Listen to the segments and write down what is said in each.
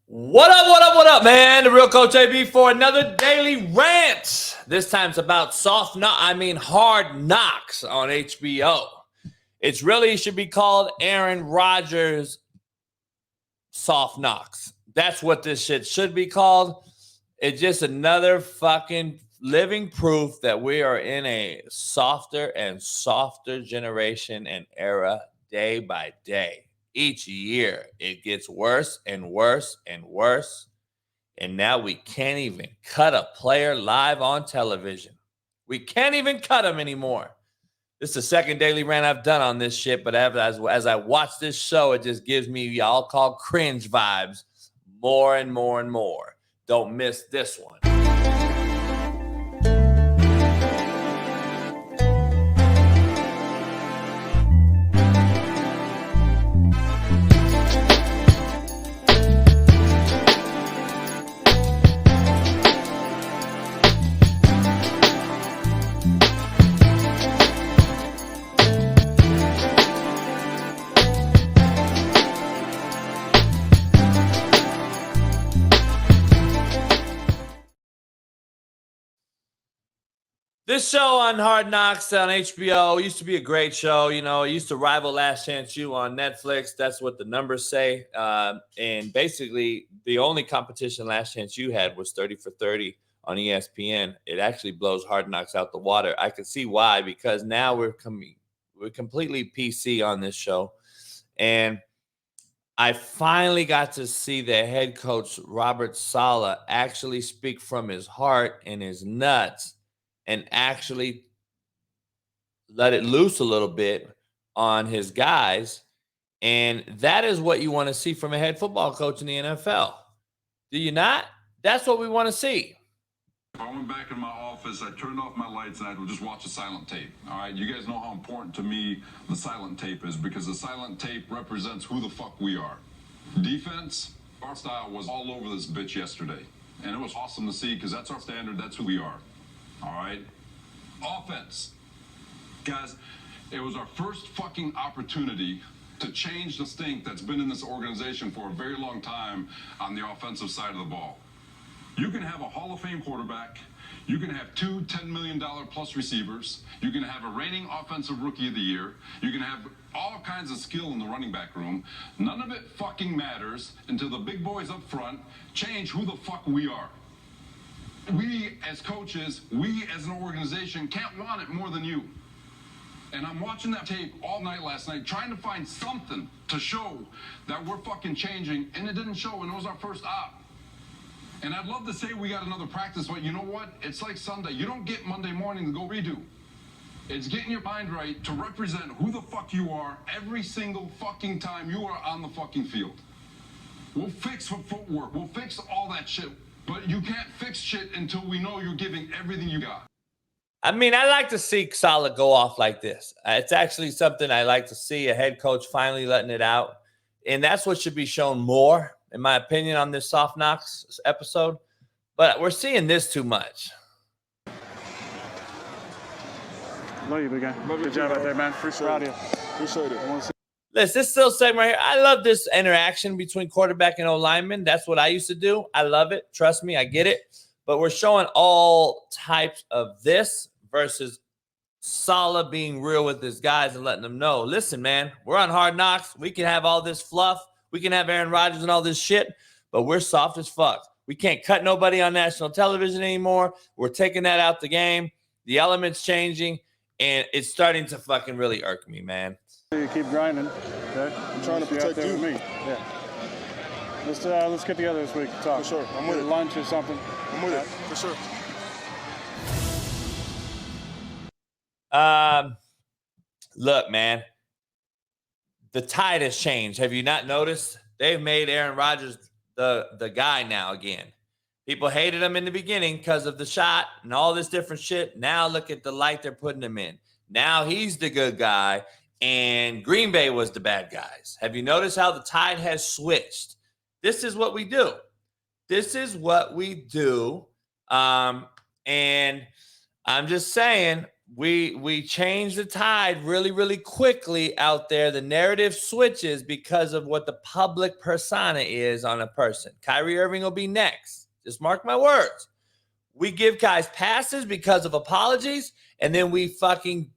What up, what up, what up, man? The real Coach AB for another daily rant. This time's about hard knocks on HBO. It's really should be called Aaron Rodgers soft knocks. That's what this shit should be called. It's just another fucking living proof that we are in a softer and softer generation and era day by day. Each year, it gets worse and worse and worse. And now we can't even cut a player live on television. We can't even cut him anymore. This is the second daily rant I've done on this shit, but as I watch this show, it just gives me y'all call cringe vibes more and more and more. Don't miss this one. This show on Hard Knocks on HBO used to be a great show. You know, it used to rival Last Chance U on Netflix. That's what the numbers say. And basically, the only competition Last Chance U had was 30 for 30 on ESPN. It actually blows Hard Knocks out the water. I can see why, because now we're completely PC on this show. And I finally got to see the head coach, Robert Salah, actually speak from his heart and his nuts and actually let it loose a little bit on his guys. And that is what you want to see from a head football coach in the NFL. Do you not? That's what we want to see. If I went back in my office, I turned off my lights and I would just watch a silent tape. All right, you guys know how important to me the silent tape is, because the silent tape represents who the fuck we are. Defense, our style was all over this bitch yesterday. And it was awesome to see, because that's our standard, that's who we are. All right? Offense. Guys, it was our first fucking opportunity to change the stink that's been in this organization for a very long time on the offensive side of the ball. You can have a Hall of Fame quarterback. You can have two $10 million plus receivers. You can have a reigning offensive rookie of the year. You can have all kinds of skill in the running back room. None of it fucking matters until the big boys up front change who the fuck we are. We as coaches, we as an organization can't want it more than you. And I'm watching that tape all night last night, trying to find something to show that we're fucking changing, and it didn't show, and it was our first op. And I'd love to say we got another practice, but you know what? It's like Sunday. You don't get Monday morning to go redo. It's getting your mind right to represent who the fuck you are every single fucking time you are on the fucking field. We'll fix footwork. We'll fix all that shit. But you can't fix shit until we know you're giving everything you got. I mean, I like to see Salah go off like this. It's actually something I like to see, a head coach finally letting it out. And that's what should be shown more, in my opinion, on this Soft Knocks episode. But we're seeing this too much. Love you, big guy. Good job out there, man. Appreciate it. Appreciate it. Listen, this still segment right here. I love this interaction between quarterback and O-lineman. That's what I used to do. I love it. Trust me, I get it. But we're showing all types of this versus Salah being real with his guys and letting them know, listen, man, we're on Hard Knocks. We can have all this fluff. We can have Aaron Rodgers and all this shit, but we're soft as fuck. We can't cut nobody on national television anymore. We're taking that out the game. The element's changing, and it's starting to fucking really irk me, man. You keep grinding. Okay? I'm trying to protect you. With me. Yeah. Let's get together this week and talk. For sure. I'm with it. Lunch or something. I'm with it. For sure. Look, man, the tide has changed. Have you not noticed? They've made Aaron Rodgers the guy now again. People hated him in the beginning because of the shot and all this different shit. Now look at the light they're putting him in. Now he's the good guy, and Green Bay was the bad guys. Have you noticed how the tide has switched? This is what we do. This is what we do. And I'm just saying, we change the tide really, really quickly out there. The narrative switches because of what the public persona is on a person. Kyrie Irving will be next. Just mark my words. We give guys passes because of apologies, and then we fucking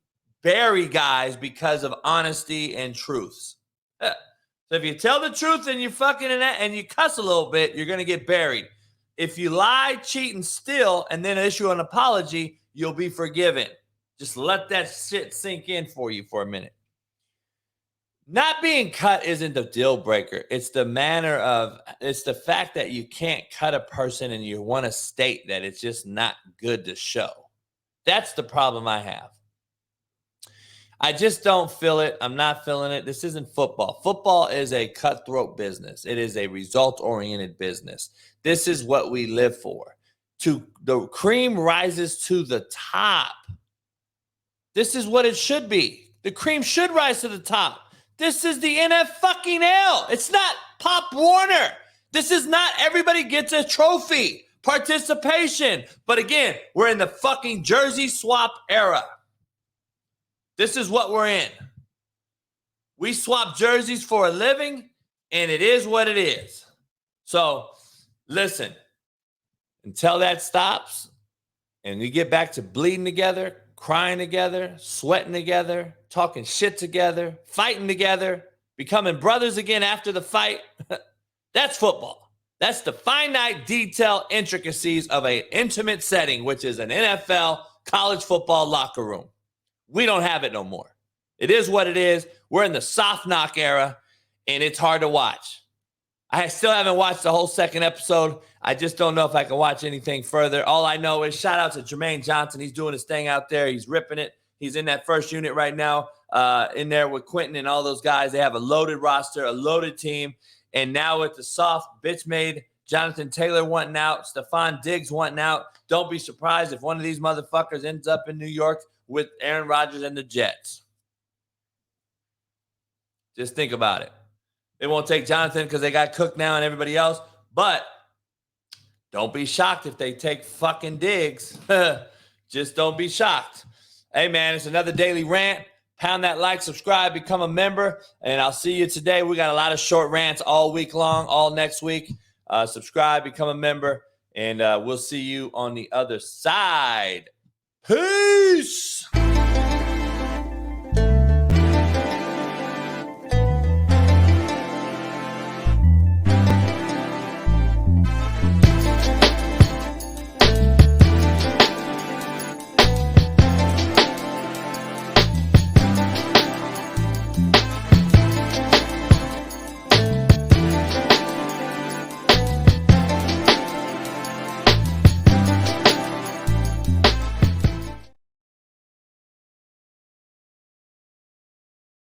bury guys because of honesty and truths. So if you tell the truth and you fucking and you cuss a little bit, you're going to get buried. If you lie, cheat, and steal, and then issue an apology, you'll be forgiven. Just let that shit sink in for you for a minute. Not being cut isn't the deal breaker. It's the it's the fact that you can't cut a person and you want to state that it's just not good to show. That's the problem I have. I just don't feel it. I'm not feeling it. This isn't football. Football is a cutthroat business. It is a result-oriented business. This is what we live for. The cream rises to the top. This is what it should be. The cream should rise to the top. This is the NFL. It's not Pop Warner. This is not everybody gets a trophy. Participation. But again, we're in the fucking jersey swap era. This is what we're in. We swap jerseys for a living, and it is what it is. So, listen, until that stops, and we get back to bleeding together, crying together, sweating together, talking shit together, fighting together, becoming brothers again after the fight, that's football. That's the finite detail intricacies of an intimate setting, which is an NFL college football locker room. We don't have it no more. It is what it is. We're in the soft knock era, and it's hard to watch. I still haven't watched the whole second episode. I just don't know if I can watch anything further. All I know is shout out to Jermaine Johnson. He's doing his thing out there. He's ripping it. He's in that first unit right now, in there with Quentin and all those guys. They have a loaded roster, a loaded team. And now with the soft bitch-made Jonathan Taylor wanting out, Stephon Diggs wanting out, don't be surprised if one of these motherfuckers ends up in New York with Aaron Rodgers and the Jets. Just think about it. They won't take Jonathan because they got Cook now and everybody else. But don't be shocked if they take fucking Diggs. Just don't be shocked. Hey, man, it's another daily rant. Pound that like, subscribe, become a member. And I'll see you today. We got a lot of short rants all week long, all next week. Subscribe, become a member. And we'll see you on the other side. Peace.